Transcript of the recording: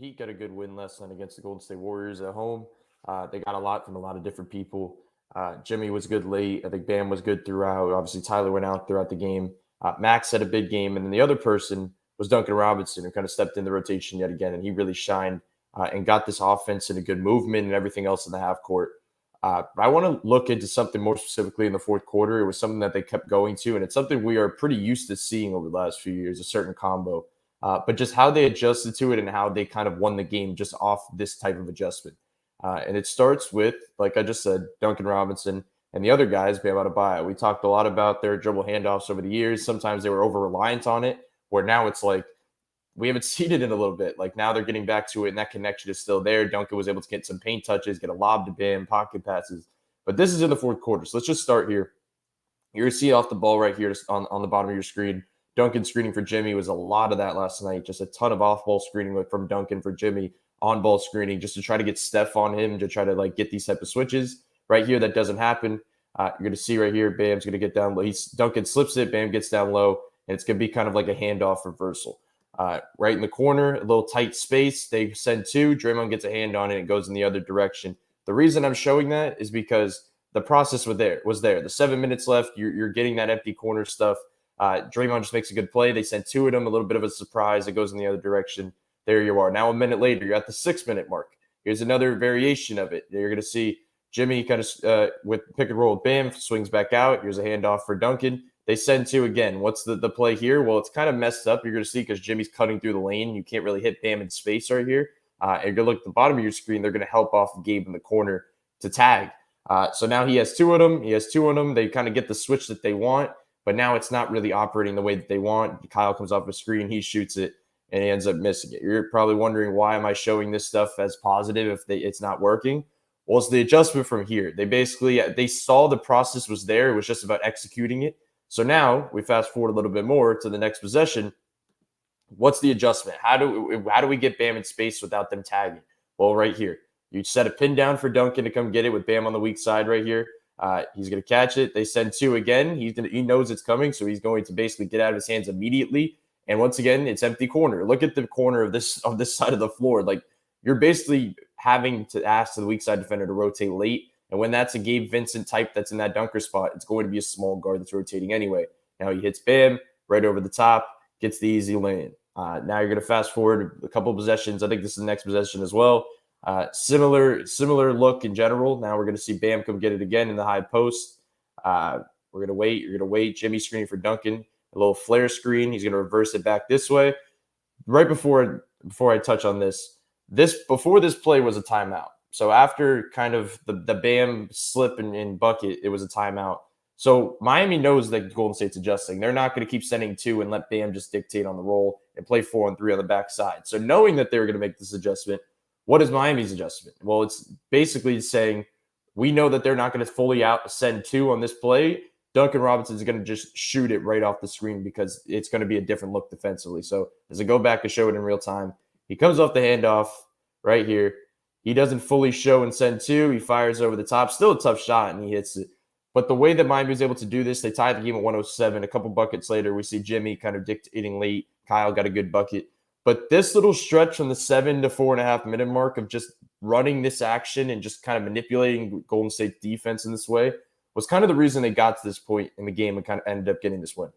Heat got a good win last night against the Golden State Warriors at home. They got a lot from a lot of different people. Jimmy was good late. I think Bam was good throughout. Obviously, Tyler went out throughout the game. Max had a big game. And then the other person was Duncan Robinson, who kind of stepped in the rotation yet again. And he really shined and got this offense in a good movement and everything else in the half court. I want to look into something more specifically in the fourth quarter. It was something that they kept going to, and it's something we are pretty used to seeing over the last few years, a certain combo. But just how they adjusted to it and how they kind of won the game just off this type of adjustment. And it starts with, like I just said, Duncan Robinson and the other guys, Bam Adebayo. We talked a lot about their dribble handoffs over the years. Sometimes they were over-reliant on it, where now it's like we haven't seen it in a little bit. Like now they're getting back to it, and that connection is still there. Duncan was able to get some paint touches, get a lob to Bam, pocket passes. But this is in the fourth quarter, so let's just start here. You're going to see off the ball right here on the bottom of your screen. Duncan screening for Jimmy was a lot of that last night. Just a ton of off-ball screening from Duncan for Jimmy, on-ball screening just to try to get Steph on him, to try to like get these type of switches. Right here, that doesn't happen. You're going to see right here, Bam's going to get down low. Duncan slips it, Bam gets down low, and it's going to be kind of like a handoff reversal. Right in the corner, a little tight space. They send two. Draymond gets a hand on it. It goes in the other direction. The reason I'm showing that is because the process was there. The 7 minutes left. You're getting that empty corner stuff. Draymond just makes a good play. They send two of them, a little bit of a surprise. It goes in the other direction. There you are. Now a minute later, you're at the 6 minute mark. Here's another variation of it. You're going to see Jimmy kind of with pick and roll with Bam, swings back out. Here's a handoff for Duncan. They send two again. What's the play here? Well, it's kind of messed up. You're going to see because Jimmy's cutting through the lane. You can't really hit Bam in space right here. And you're going to look at the bottom of your screen. They're going to help off Gabe in the corner to tag. So now he has two of them. They kind of get the switch that they want. But now it's not really operating the way that they want. Kyle comes off the screen, he shoots it, and he ends up missing it. You're probably wondering, why am I showing this stuff as positive if it's not working? Well, it's the adjustment from here. They saw the process was there. It was just about executing it. So now we fast forward a little bit more to the next possession. What's the adjustment? How do we get Bam in space without them tagging? Well, right here. You set a pin down for Duncan to come get it with Bam on the weak side right here. He's going to catch it. They send two again. He knows it's coming, so he's going to basically get out of his hands immediately. And once again, it's empty corner. Look at the corner of this side of the floor. Like, you're basically having to ask the weak side defender to rotate late. And when that's a Gabe Vincent type that's in that dunker spot, it's going to be a small guard that's rotating anyway. Now he hits Bam right over the top, gets the easy lane. Now you're going to fast forward a couple possessions. I think this is the next possession as well. Similar look in general. Now we're going to see Bam come get it again in the high post. We're going to wait. You're going to wait. Jimmy screening for Duncan. A little flare screen. He's going to reverse it back this way. Right before I touch on before this play was a timeout. So after kind of the Bam slip and bucket, it was a timeout. So Miami knows that Golden State's adjusting. They're not going to keep sending two and let Bam just dictate on the roll and play 4-on-3 on the backside. So knowing that they were going to make this adjustment, what is Miami's adjustment? Well, it's basically saying we know that they're not going to fully send two on this play. Duncan Robinson is going to just shoot it right off the screen because it's going to be a different look defensively. So as I go back to show it in real time, he comes off the handoff right here. He doesn't fully show and send two. He fires over the top. Still a tough shot, and he hits it. But the way that Miami was able to do this, they tied the game at 107. A couple buckets later, we see Jimmy kind of dictating late. Kyle got a good bucket. But this little stretch from the 7 to 4.5 minute mark of just running this action and just kind of manipulating Golden State defense in this way was kind of the reason they got to this point in the game and kind of ended up getting this win.